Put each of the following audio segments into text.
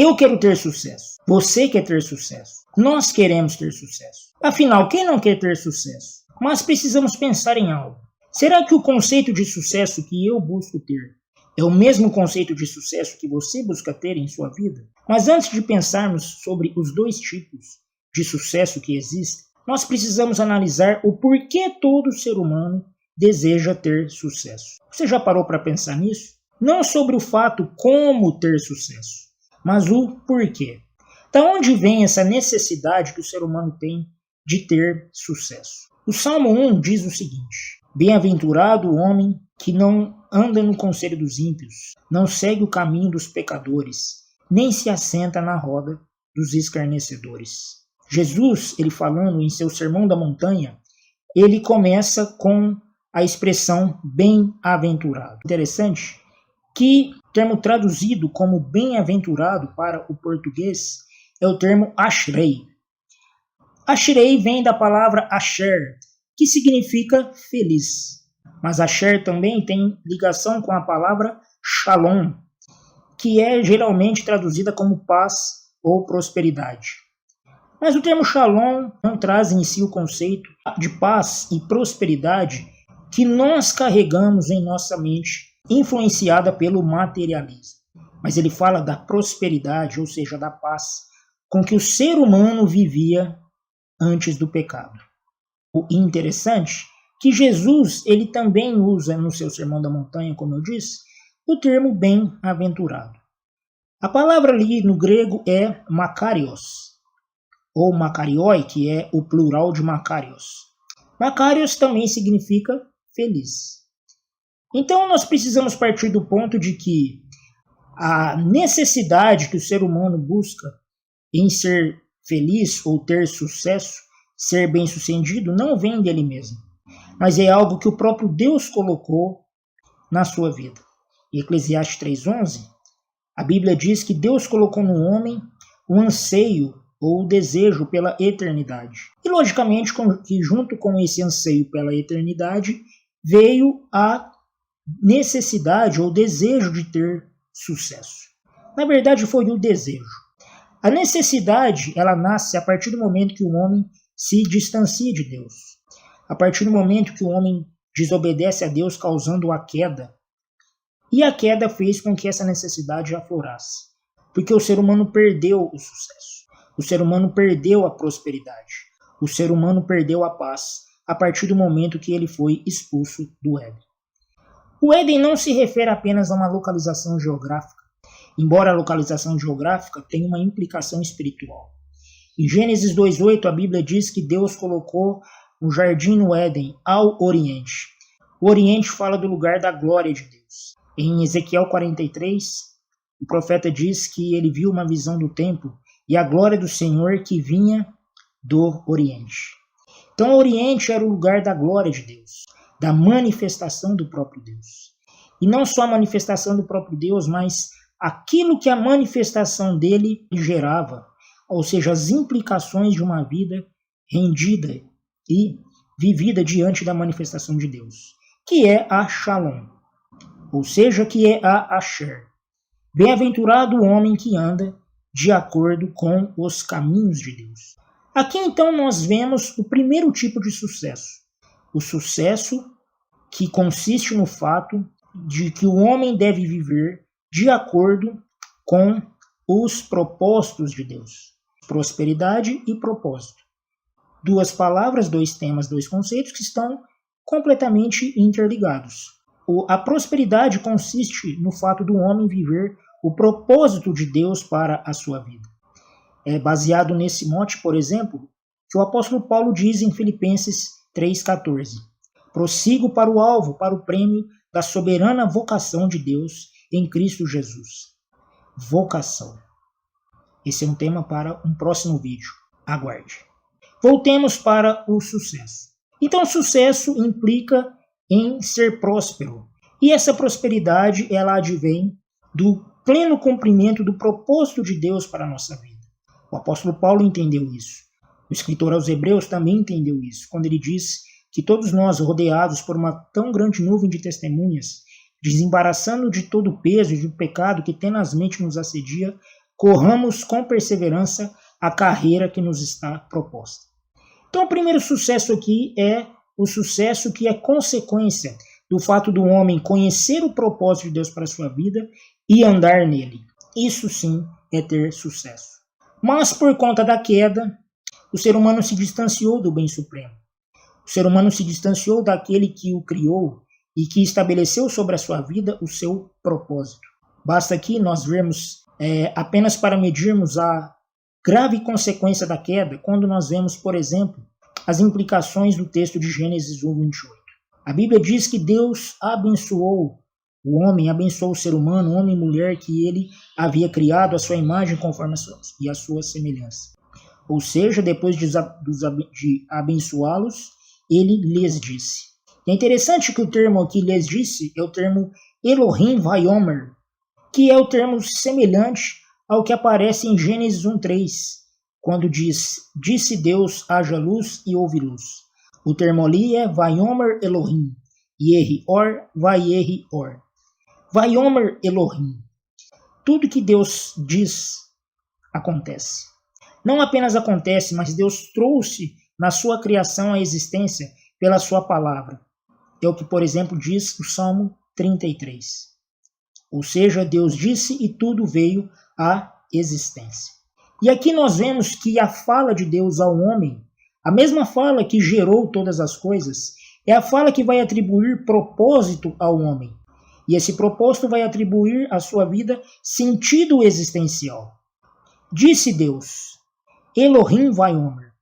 Eu quero ter sucesso. Você quer ter sucesso. Nós queremos ter sucesso. Afinal, quem não quer ter sucesso? Mas precisamos pensar em algo. Será que o conceito de sucesso que eu busco ter é o mesmo conceito de sucesso que você busca ter em sua vida? Mas antes de pensarmos sobre os dois tipos de sucesso que existem, nós precisamos analisar o porquê todo ser humano deseja ter sucesso. Você já parou para pensar nisso? Não sobre o fato como ter sucesso, mas o porquê. Da onde vem essa necessidade que o ser humano tem de ter sucesso? O Salmo 1 diz o seguinte: Bem-aventurado o homem que não anda no conselho dos ímpios, não segue o caminho dos pecadores, nem se assenta na roda dos escarnecedores. Jesus, ele falando em seu Sermão da Montanha, ele começa com a expressão bem-aventurado. Interessante que o termo traduzido como bem-aventurado para o português é o termo ashrei. Ashrei vem da palavra asher, que significa feliz. Mas asher também tem ligação com a palavra shalom, que é geralmente traduzida como paz ou prosperidade. Mas o termo shalom não traz em si o conceito de paz e prosperidade que nós carregamos em nossa mente, influenciada pelo materialismo. Mas ele fala da prosperidade, ou seja, da paz, com que o ser humano vivia antes do pecado. O interessante é que Jesus ele também usa no seu Sermão da Montanha, como eu disse, o termo bem-aventurado. A palavra ali no grego é makarios, ou makarioi, que é o plural de makarios. Makarios também significa feliz. Então nós precisamos partir do ponto de que a necessidade que o ser humano busca em ser feliz ou ter sucesso, ser bem-sucedido, não vem dele mesmo, mas é algo que o próprio Deus colocou na sua vida. Em Eclesiastes 3:11, a Bíblia diz que Deus colocou no homem o anseio ou o desejo pela eternidade. E logicamente que junto com esse anseio pela eternidade veio a necessidade ou desejo de ter sucesso. Na verdade foi o desejo. A necessidade, ela nasce a partir do momento que o homem se distancia de Deus. A partir do momento que o homem desobedece a Deus, causando a queda. E a queda fez com que essa necessidade aflorasse. Porque o ser humano perdeu o sucesso. O ser humano perdeu a prosperidade. O ser humano perdeu a paz a partir do momento que ele foi expulso do Éden. O Éden não se refere apenas a uma localização geográfica, embora a localização geográfica tenha uma implicação espiritual. Em Gênesis 2:8, a Bíblia diz que Deus colocou um jardim no Éden, ao Oriente. O Oriente fala do lugar da glória de Deus. Em Ezequiel 43, o profeta diz que ele viu uma visão do templo e a glória do Senhor que vinha do Oriente. Então, o Oriente era o lugar da glória de Deus, da manifestação do próprio Deus. E não só a manifestação do próprio Deus, mas aquilo que a manifestação dele gerava, ou seja, as implicações de uma vida rendida e vivida diante da manifestação de Deus, que é a Shalom, ou seja, que é a Asher. Bem-aventurado o homem que anda de acordo com os caminhos de Deus. Aqui então nós vemos o primeiro tipo de sucesso. O sucesso que consiste no fato de que o homem deve viver de acordo com os propósitos de Deus. Prosperidade e propósito. Duas palavras, dois temas, dois conceitos que estão completamente interligados. A prosperidade consiste no fato do homem viver o propósito de Deus para a sua vida. É baseado nesse mote, por exemplo, que o apóstolo Paulo diz em Filipenses 3,14. Prossigo para o alvo, para o prêmio da soberana vocação de Deus em Cristo Jesus. Vocação. Esse é um tema para um próximo vídeo. Aguarde. Voltemos para o sucesso. Então, sucesso implica em ser próspero. E essa prosperidade, ela advém do pleno cumprimento do propósito de Deus para a nossa vida. O apóstolo Paulo entendeu isso. O escritor aos Hebreus também entendeu isso, quando ele diz que todos nós, rodeados por uma tão grande nuvem de testemunhas, desembaraçando de todo o peso e do pecado que tenazmente nos assedia, corramos com perseverança a carreira que nos está proposta. Então, o primeiro sucesso aqui é o sucesso que é consequência do fato do homem conhecer o propósito de Deus para a sua vida e andar nele. Isso sim é ter sucesso. Mas por conta da queda, o ser humano se distanciou do bem supremo. O ser humano se distanciou daquele que o criou e que estabeleceu sobre a sua vida o seu propósito. Basta aqui nós vermos, apenas para medirmos a grave consequência da queda, quando nós vemos, por exemplo, as implicações do texto de Gênesis 1:28. A Bíblia diz que Deus abençoou o homem, abençoou o ser humano, homem e mulher, que ele havia criado à sua imagem conforme a sua semelhança. Ou seja, depois de abençoá-los, ele lhes disse. É interessante que o termo aqui lhes disse é o termo Elohim Vayomer, que é o termo semelhante ao que aparece em Gênesis 1:3, quando diz, disse Deus, haja luz e houve luz. O termo ali é Vayomer Elohim, Yehi Or, Vayehi Or. Vayomer Elohim. Tudo que Deus diz acontece. Não apenas acontece, mas Deus trouxe na sua criação a existência pela sua palavra. É o que, por exemplo, diz o Salmo 33. Ou seja, Deus disse e tudo veio à existência. E aqui nós vemos que a fala de Deus ao homem, a mesma fala que gerou todas as coisas, é a fala que vai atribuir propósito ao homem. E esse propósito vai atribuir à sua vida sentido existencial. Disse Deus, Elohim Vayomer.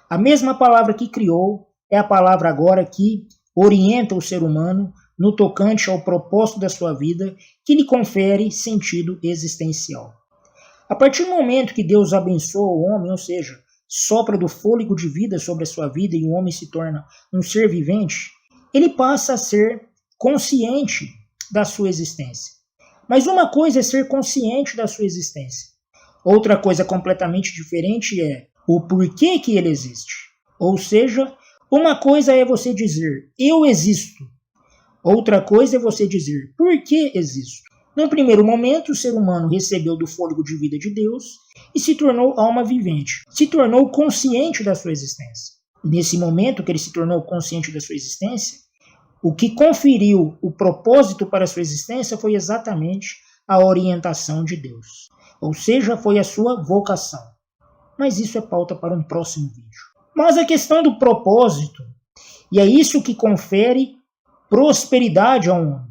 A mesma palavra que criou é a palavra agora que orienta o ser humano no tocante ao propósito da sua vida, que lhe confere sentido existencial. A partir do momento que Deus abençoa o homem, ou seja, sopra do fôlego de vida sobre a sua vida e o homem se torna um ser vivente, ele passa a ser consciente da sua existência. Mas uma coisa é ser consciente da sua existência. Outra coisa completamente diferente é o porquê que ele existe. Ou seja, uma coisa é você dizer, eu existo. Outra coisa é você dizer, por que existo? No primeiro momento, o ser humano recebeu do fôlego de vida de Deus e se tornou alma vivente. Se tornou consciente da sua existência. Nesse momento que ele se tornou consciente da sua existência, o que conferiu o propósito para a sua existência foi exatamente a orientação de Deus. Ou seja, foi a sua vocação. Mas isso é pauta para um próximo vídeo. Mas a questão do propósito, e é isso que confere prosperidade ao homem.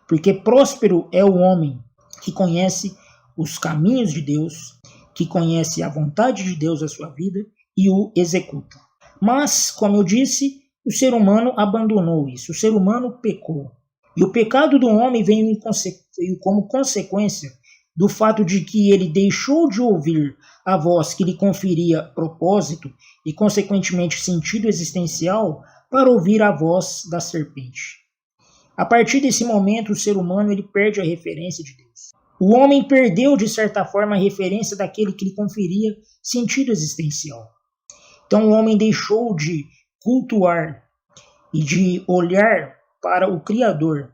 Porque próspero é o homem que conhece os caminhos de Deus, que conhece a vontade de Deus na sua vida e o executa. Mas, como eu disse, o ser humano abandonou isso, o ser humano pecou. E o pecado do homem veio como consequência do fato de que ele deixou de ouvir a voz que lhe conferia propósito e, consequentemente, sentido existencial para ouvir a voz da serpente. A partir desse momento, o ser humano ele perde a referência de Deus. O homem perdeu, de certa forma, a referência daquele que lhe conferia sentido existencial. Então, o homem deixou de cultuar e de olhar para o Criador.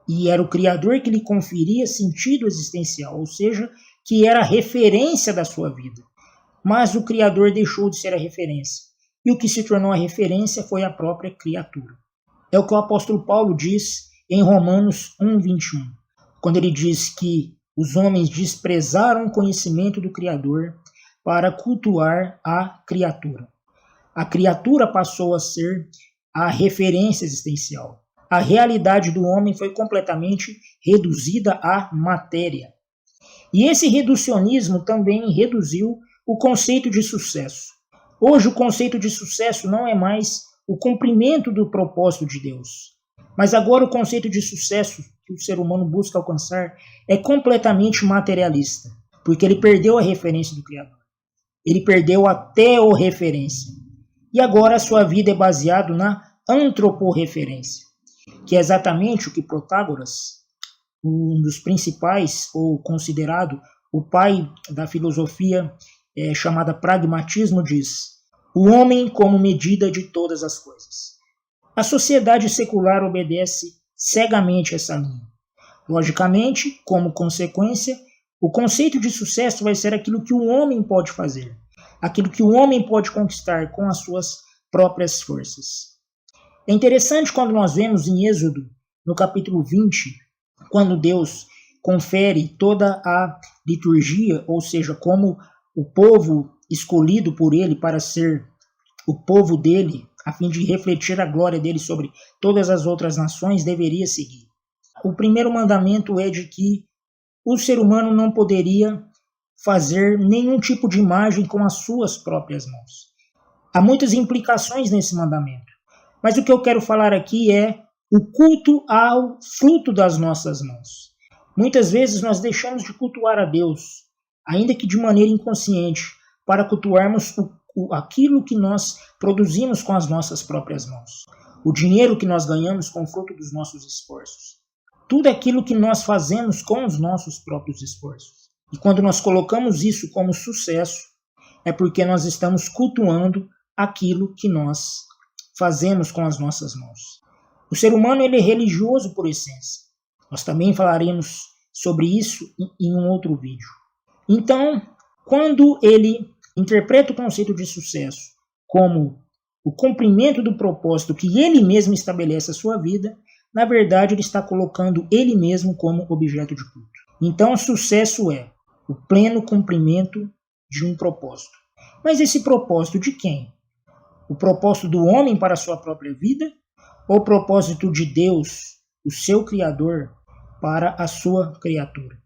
E era o Criador que lhe conferia sentido existencial, ou seja, que era a referência da sua vida. Mas o Criador deixou de ser a referência. E o que se tornou a referência foi a própria criatura. É o que o apóstolo Paulo diz em Romanos 1:21, quando ele diz que os homens desprezaram o conhecimento do Criador para cultuar a criatura. A criatura passou a ser a referência existencial. A realidade do homem foi completamente reduzida à matéria. E esse reducionismo também reduziu o conceito de sucesso. Hoje o conceito de sucesso não é mais o cumprimento do propósito de Deus. Mas agora o conceito de sucesso que o ser humano busca alcançar é completamente materialista, porque ele perdeu a referência do Criador. Ele perdeu a teorreferência. E agora a sua vida é baseada na antroporreferência, que é exatamente o que Protágoras, um dos principais, ou considerado o pai da filosofia chamada pragmatismo, diz: o homem como medida de todas as coisas. A sociedade secular obedece cegamente essa linha. Logicamente, como consequência, O conceito de sucesso vai ser aquilo que o homem pode fazer, aquilo que o homem pode conquistar com as suas próprias forças. É interessante quando nós vemos em Êxodo, no capítulo 20, quando Deus confere toda a liturgia, ou seja, como o povo escolhido por ele para ser o povo dele, a fim de refletir a glória dele sobre todas as outras nações, deveria seguir. O primeiro mandamento é de que o ser humano não poderia fazer nenhum tipo de imagem com as suas próprias mãos. Há muitas implicações nesse mandamento, mas o que eu quero falar aqui é o culto ao fruto das nossas mãos. Muitas vezes nós deixamos de cultuar a Deus, ainda que de maneira inconsciente, para cultuarmos aquilo que nós produzimos com as nossas próprias mãos. O dinheiro que nós ganhamos com o fruto dos nossos esforços. Tudo aquilo que nós fazemos com os nossos próprios esforços. E quando nós colocamos isso como sucesso, é porque nós estamos cultuando aquilo que nós fazemos com as nossas mãos. O ser humano ele é religioso por essência. Nós também falaremos sobre isso em um outro vídeo. Então, quando ele interpreta o conceito de sucesso como o cumprimento do propósito que ele mesmo estabelece à sua vida, na verdade ele está colocando ele mesmo como objeto de culto. Então, sucesso é o pleno cumprimento de um propósito. Mas esse propósito de quem? O propósito do homem para a sua própria vida? Ou o propósito de Deus, o seu Criador, para a sua criatura?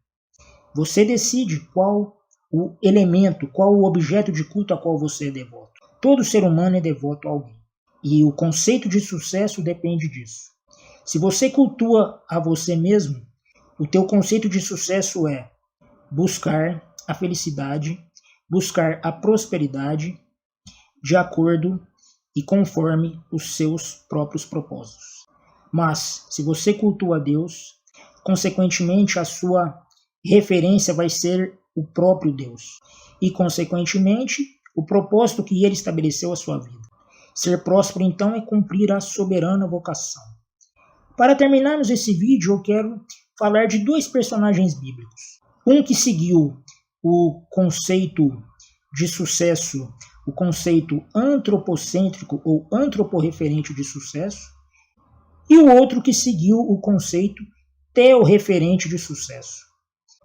Você decide qual o elemento, qual o objeto de culto a qual você é devoto. Todo ser humano é devoto a alguém. E o conceito de sucesso depende disso. Se você cultua a você mesmo, o teu conceito de sucesso é buscar a felicidade, buscar a prosperidade de acordo e conforme os seus próprios propósitos. Mas, se você cultua a Deus, consequentemente a sua referência vai ser o próprio Deus. E, consequentemente, o propósito que ele estabeleceu à sua vida. Ser próspero, então, é cumprir a soberana vocação. Para terminarmos esse vídeo, eu quero falar de dois personagens bíblicos. Um que seguiu o conceito de sucesso, o conceito antropocêntrico ou antroporreferente de sucesso, e o outro que seguiu o conceito teorreferente de sucesso.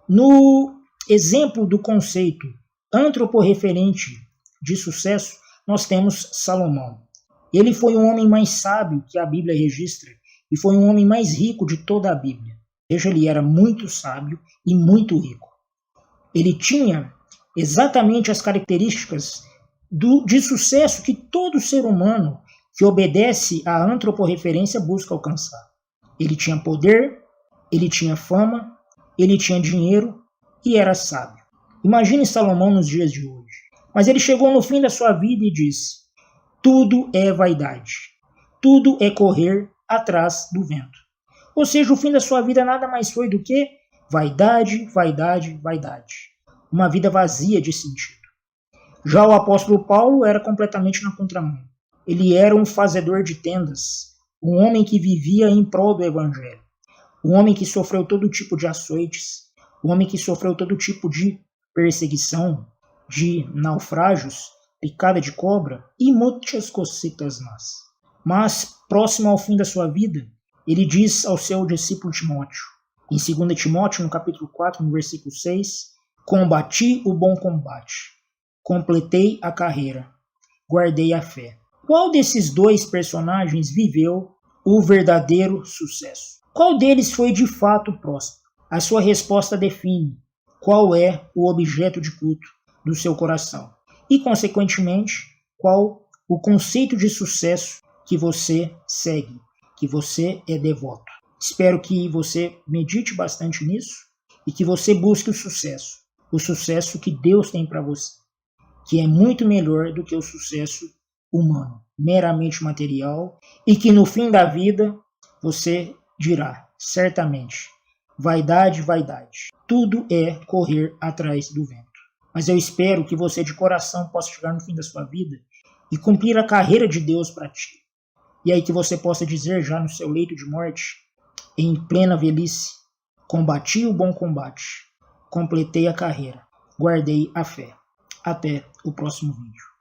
No exemplo do conceito antroporreferente de sucesso, nós temos Salomão. Ele foi o homem mais sábio que a Bíblia registra e foi o homem mais rico de toda a Bíblia. Veja, ele era muito sábio e muito rico. Ele tinha exatamente as características de sucesso que todo ser humano que obedece à antroporreferência busca alcançar. Ele tinha poder, ele tinha fama, ele tinha dinheiro e era sábio. Imagine Salomão nos dias de hoje. Mas ele chegou no fim da sua vida e disse: tudo é vaidade, tudo é correr atrás do vento. Ou seja, o fim da sua vida nada mais foi do que vaidade, vaidade, vaidade. Uma vida vazia de sentido. Já o apóstolo Paulo era completamente na contramão. Ele era um fazedor de tendas, um homem que vivia em prol do evangelho, um homem que sofreu todo tipo de açoites, um homem que sofreu todo tipo de perseguição, de naufrágios, picada de cobra e muitas cositas más. Mas, próximo ao fim da sua vida, ele diz ao seu discípulo Timóteo, em 2 Timóteo, no capítulo 4, no versículo 6, combati o bom combate, completei a carreira, guardei a fé. Qual desses dois personagens viveu o verdadeiro sucesso? Qual deles foi de fato próspero? A sua resposta define qual é o objeto de culto do seu coração e, consequentemente, qual o conceito de sucesso que você segue, que você é devoto. Espero que você medite bastante nisso e que você busque o sucesso que Deus tem para você, que é muito melhor do que o sucesso humano, meramente material, e que no fim da vida você dirá, certamente, vaidade, vaidade, tudo é correr atrás do vento. Mas eu espero que você de coração possa chegar no fim da sua vida e cumprir a carreira de Deus para ti. E aí que você possa dizer já no seu leito de morte, em plena velhice, combati o bom combate, completei a carreira, guardei a fé. Até o próximo vídeo.